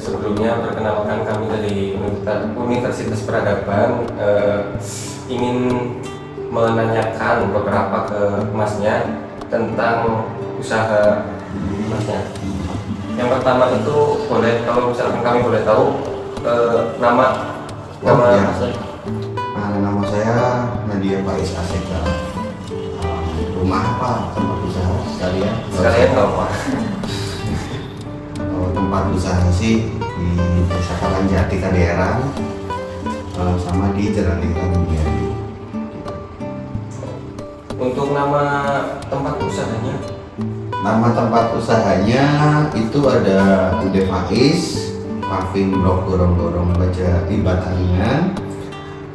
sebelumnya perkenalkan kami dari Universitas Peradaban ingin menanyakan beberapa ke Masnya tentang usaha Masnya. Yang pertama itu boleh, kalau misalkan kami boleh tahu nama ya. Masnya. Nama saya Nadia Faiz Aseka. Rumah apa? Tempat usaha sekalian? Sekalian nggak apa? Tempat usaha sih di Desa Kalangjati Kadieran, sama di Jalan Tingkat. Untuk nama tempat usahanya? Nama tempat usahanya itu ada Ude Faiz, Paving Blok Gorong-Gorong Baja Ibatannya,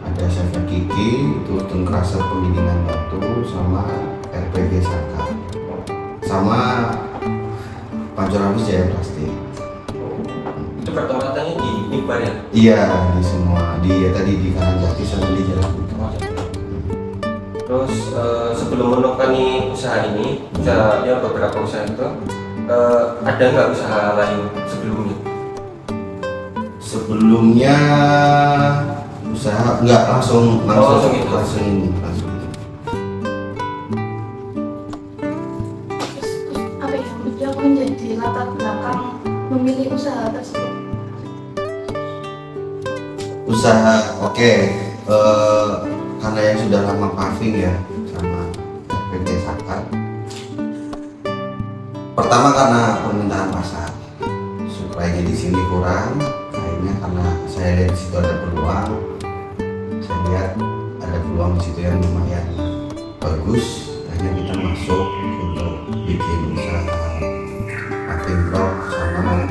ada Chef Kiki, itu Tengkrasa Penggilingan Batu, sama RPG Saka, sama Pancoran Jaya Plastik. Itu pertempatannya di Iqbal ya? Iya, di semua, tadi di Kalangjati sama di Jalan Tingkat. Terus sebelum menekuni usaha ini, ya beberapa usaha itu, ada nggak usaha lain sebelumnya? Sebelumnya usaha nggak langsung gitu. langsung. Apa yang menjadi latar belakang memilih usaha tersebut? Usaha oke. Karena yang sudah lama paving ya sama RPG Saka. Pertama karena permintaan pasar, suplainya di sini kurang. Akhirnya karena saya lihat di situ ada peluang, saya lihat ada peluang di situ yang lumayan bagus. Akhirnya kita masuk untuk bikin usaha paving blok sama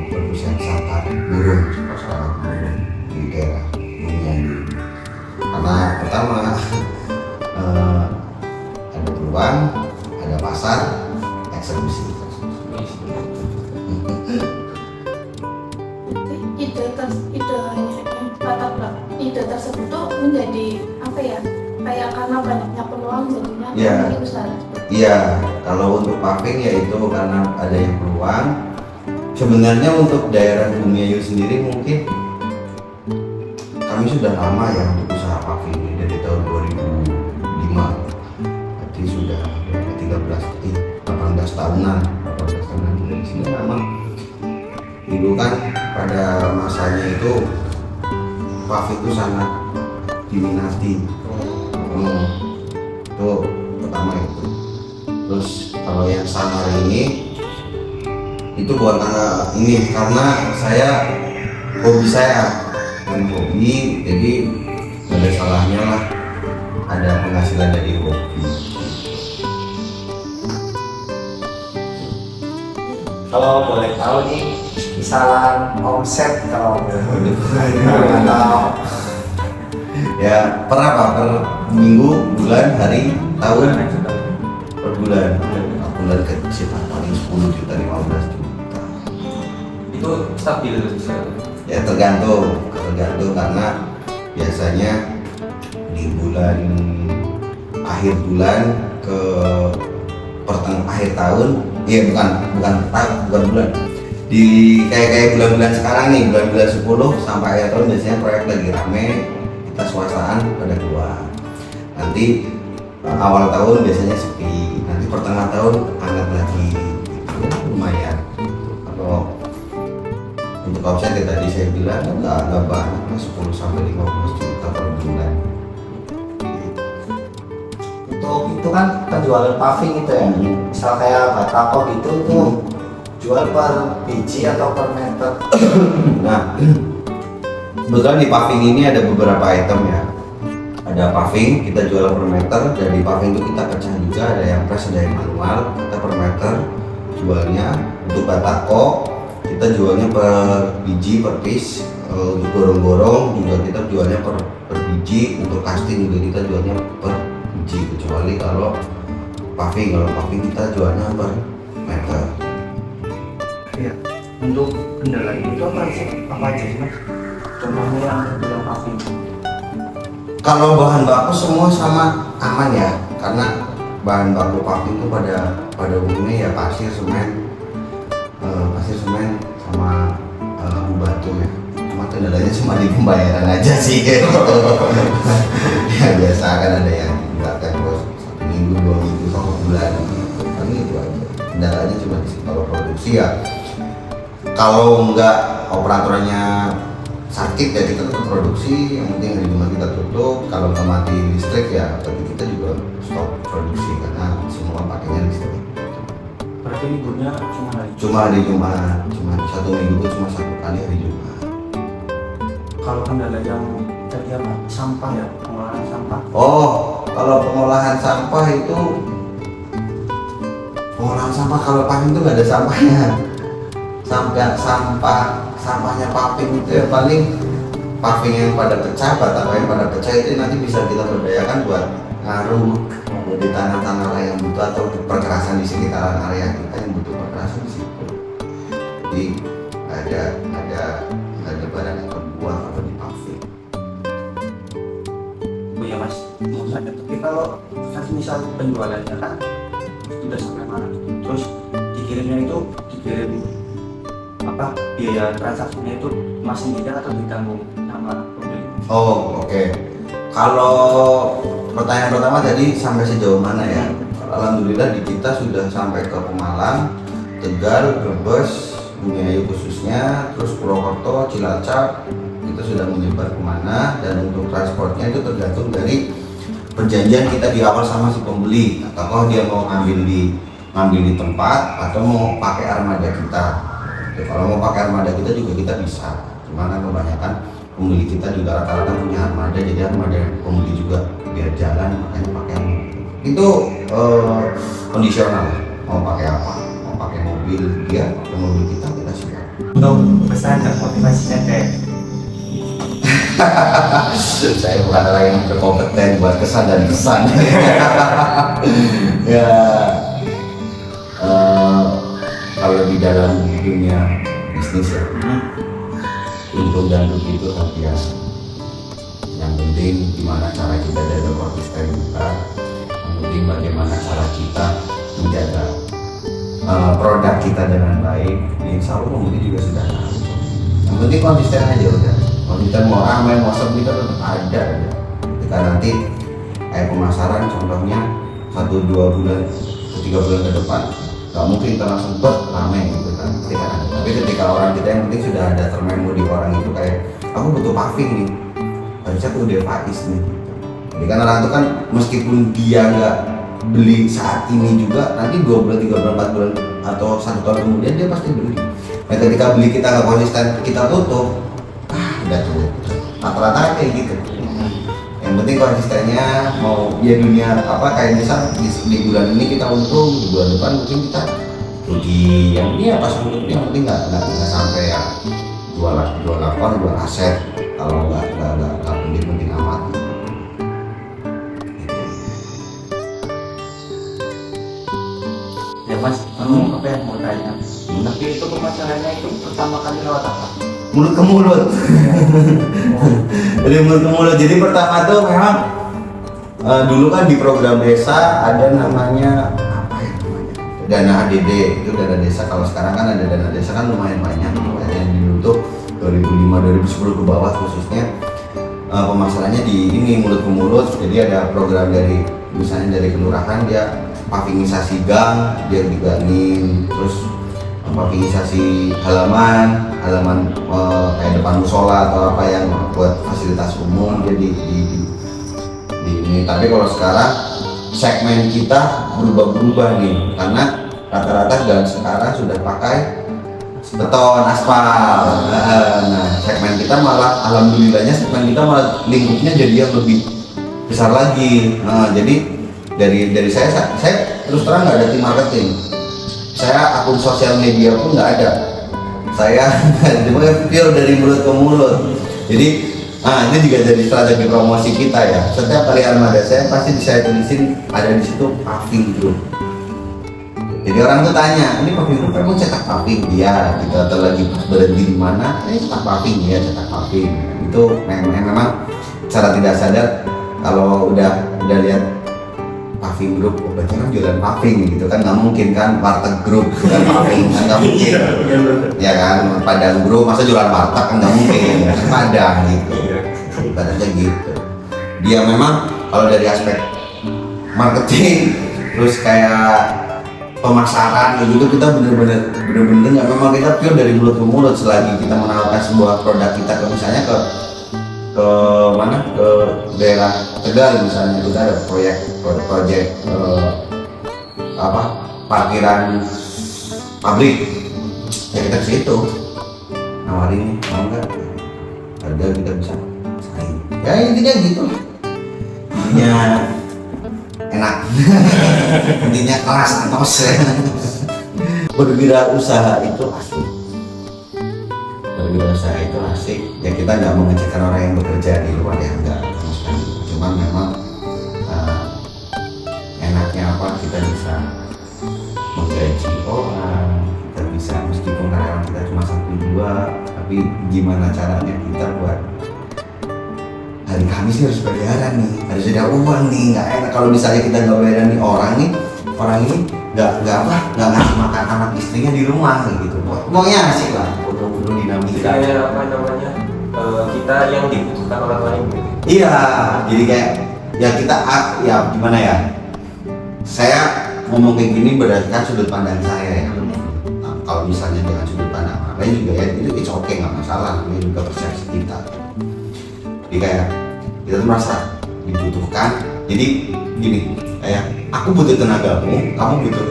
produsen sangkar burung di daerah Bumi. Karena pertama ada peluang, ada pasar, eksekusi. Ide tersebut tuh menjadi apa ya? Kayak karena banyaknya peluang jadinya Ya. memilih usaha. Iya, kalau untuk paving ya itu karena adanya peluang. Sebenarnya untuk daerah Bumiayu sendiri mungkin kami sudah lama ya untuk usaha paving ini dari tahun 2005. Berarti sudah 18 tahunan dari sini. Memang dulu kan pada masanya itu paving itu sangat diminati. Itu pertama itu. Terus kalau yang samar ini itu bukan karena saya hobi saya. Hobi, jadi nggak ada salahnya lah ada penghasilan dari hobi. Kalau boleh tahu nih kisaran omset kalau atau Ya per apa? Per minggu, bulan, hari, tahun, per bulan. Bulan sekitar paling 10 juta, 15 juta. Itu stabil Ya tergantung karena biasanya di bulan akhir bulan ke akhir tahun, ya bukan bulan, di kayak bulan-bulan sekarang nih, bulan 10 sampai akhir tahun biasanya proyek lagi rame, kita swastaan pada keluar. Nanti awal tahun biasanya sepi, nanti pertengahan tahun hangat lagi, itu lumayan. Kalau untuk omset yang tadi saya bilang nggak banyak, 10 sampai 15 juta per bulan. untuk itu kan penjualan paving itu ya, misal kayak batako gitu tuh jual per biji atau per meter. Nah, kebetulan di paving ini ada beberapa item ya. Ada paving kita jual per meter, dan di paving itu kita pecah juga, ada yang press, ada yang manual. Kita per meter jualnya. Untuk batako kita jualnya per biji, per piece. Untuk gorong-gorong juga kita jualnya per biji. Untuk casting juga kita jualnya per biji, kecuali kalau paving kita jualnya per meter. Iya. Untuk kendala itu apa aja sih mas? Contohnya yang bilang paving. Kalau bahan baku semua sama aman ya, karena bahan baku paving itu pada umumnya ya pasir semen sama membantu ya. Cuma kendalanya cuma di pembayaran aja sih kayak gitu. Ya biasa kan ada yang bahkan bos 1 minggu, 2 minggu, 1 bulan. Kan itu aja. Kendalanya cuma di situ. Kalau produksi ya, kalau nggak operatornya sakit ya kita tetap produksi. Yang penting hari Jumat kita tutup. Kalau nggak mati listrik ya berarti kita juga stop produksi karena semua pakainya listrik. Berarti liburnya Cuma hari Jumat, cuma 1 minggu itu cuma 1 kali hari Jumat. kalau kendala yang tadi apa? Sampah ya, pengolahan sampah. Oh, kalau pengolahan sampah itu kalau paving itu nggak ada sampahnya. Sampahnya paving itu ya paling paving yang pada pecah, batako yang pada pecah itu nanti bisa kita berdayakan buat ngaruh di tanah-tanah yang butuh atau perkerasan di sekitaran area kita yang butuh perkerasan di situ. Jadi ada barang yang terbuang atau di paving. Oh ya mas, mau tanya, tapi kalau misal penjualannya kan sudah sampai mana, terus dikirimnya itu dikirim apa, biaya transaksinya itu mas sendiri atau ditanggung sama pembeli? Oh oke. Kalau pertanyaan pertama tadi sampai sejauh mana ya? Alhamdulillah di kita sudah sampai ke Pemalang, Tegal, Brebes, Bumiayu khususnya, terus Purwokerto, Cilacap itu sudah menyebar kemana, dan untuk transportnya itu tergantung dari perjanjian kita di awal sama si pembeli, atau dia mau ngambil di tempat atau mau pakai armada kita. Ya, kalau mau pakai armada kita juga kita bisa, cuman kan kebanyakan pembeli kita juga rata-rata punya armada, jadi armada pembeli juga biar jalan makanya pakai armada. Itu kondisional, mau pakai apa, mau pakai mobil dia atau mobil kita siap. Untuk pesan dan motivasinya teh. Saya bukan orang yang berkompeten buat kesan dan pesan. Ya, kalau di dalam dunia bisnis ya, untung dan rugi itu hal biasa. Yang penting gimana cara kita jaga konsisten kita, yang penting bagaimana cara kita menjaga produk kita dengan baik. Insya Allah mungkin juga sudah tahu. Yang penting konsisten aja udah. Konsisten mau ramai mau sepi kita tetap ada aja. Ketika nanti kayak pemasaran contohnya 1-2 bulan ke 3 bulan ke depan, nggak mungkin kita langsung ramai gitu kan. Tapi ketika orang kita yang penting sudah ada termemo di orang itu kayak aku butuh paving nih, harusnya aku udah Faiz nih. Jadi kan orang itu kan meskipun dia nggak beli saat ini juga nanti 2 bulan, 3 bulan, 4 bulan atau 1 tahun kemudian dia pasti beli. Nah ketika beli kita nggak konsisten kita tutup, udah tuh rata-rata kayak gitu. Yang penting konsistennya mau ya dunia apa kayak misal di bulan ini kita untung, di bulan depan mungkin kita rugi. Yang ini ya pas untung yang penting nggak sampai ya jual lakon, jual aset. Kalau nggak penting amat. Ya mas, apa yang mau tanya? Tapi itu pemasarannya itu pertama kali lewat apa? Mulut ke mulut. Dari mulut ke mulut. Jadi pertama tuh memang dulu kan di program desa ada namanya apa ya namanya? Dana ADD, itu dana desa. Kalau sekarang kan ada dana desa kan lumayan banyak. Ada yang dulu tuh 2005 2010 ke bawah khususnya pemasarannya di ini mulut ke mulut. Jadi ada program dari misalnya dari kelurahan dia pavingisasi gang, dia digangin, terus pavingisasi halaman kayak depan musola atau apa yang buat fasilitas umum jadi di ini. Tapi kalau sekarang segmen kita berubah nih karena rata-rata gang sekarang sudah pakai beton aspal. Nah segmen kita malah alhamdulillahnya segmen kita malah lingkupnya jadi yang lebih besar lagi. Nah, jadi dari saya terus terang nggak ada tim marketing. Saya akun sosial media pun nggak ada. Saya cuma pure dari mulut ke mulut. Jadi, ini juga jadi strategi promosi kita ya. Setiap kali armada saya pasti saya tulisin ada di situ paving group. Jadi orang tuh tanya, ini paving group kamu cetak paving? Iya. Kita lagi berhenti di mana? Ini cetak paving ya, cetak paving. Itu memang secara tidak sadar kalau udah lihat paving group, berarti kan jualan paving gitu kan, nggak mungkin kan warteg group jualan paving kan nggak mungkin, ya kan Padang group masa jualan warteg kan nggak mungkin, kan Padang gitu, ibaratnya gitu. Dia memang kalau dari aspek marketing, terus kayak pemasaran gitu kita bener-bener nggak, memang kita pure dari mulut ke mulut. Selagi kita menawarkan sebuah produk kita ke misalnya ke mana, ke daerah Tegal misalnya, kita ada proyek apa parkiran pabrik, ya kita ke situ nawarin mau nggak, harga kita bisa saing, ya intinya gitu, intinya enak. Intinya kelas atos. Berwirausaha itu asik, berwirausaha itu asik ya. Kita nggak mengecekkan orang yang bekerja di luar, ya enggak sama sekali. Cuman memang enaknya apa, kita bisa menggaji orang, kita bisa meskipun karyawan kita cuma 1-2, tapi gimana caranya kita buat hari Kamis harus bayaran nih, harus ada uang nih. Nggak enak kalau misalnya kita nggak bayaran nih orang ini nggak ngasih makan anak istrinya di rumah gitu. Pokoknya asik lah, foto-foto dinamika. Kayak apa namanya, kita yang dibutuhkan orang lain gitu. Iya, jadi kayak ya kita ya gimana ya, saya ngomong kayak gini berdasarkan sudut pandang saya ya. Nah, kalau misalnya dengan sudut pandang orang lain juga ya itu it's okay, nggak masalah, namanya juga persepsi kita. Jadi kayak kita tuh merasa dibutuhkan. Jadi gini, kayak aku butuh tenagamu, kamu butuh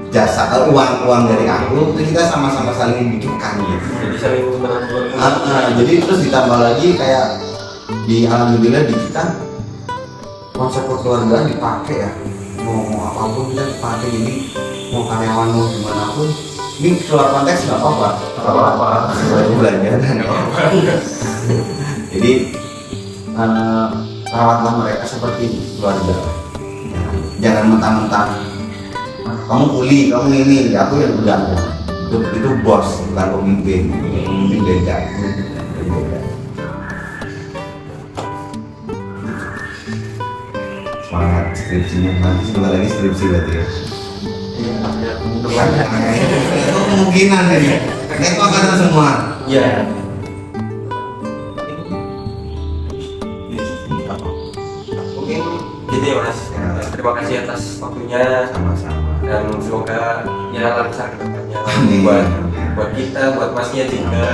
jasa uang dari aku, itu kita sama-sama saling membutuhkan gitu. Jadi saling menguntungkan. Jadi terus ditambah lagi kayak di alhamdulillah di kita konsep kekeluargaan dipakai ya, mau apapun kita dipakai. Jadi mau karyawan mau gimana pun, ini keluar konteks nggak apa-apa, belajar kan. Jadi rawatlah mereka seperti keluarga. Jangan mentang-mentang kamu kuli, kamu ini, aku yang udah. Itu bos, bukan pemimpin. Pemimpin beda. Semangat skripsinya, nanti sebentar lagi skripsi berarti ya. Iya, ada kemungkinan. Itu kemungkinan ini. Itu akan semua. Iya. Mungkin gitu ya Mas. Terima kasih atas waktunya, Sama-sama. dan semoga ya lancar ke depannya Amin. buat kita, buat Masnya juga.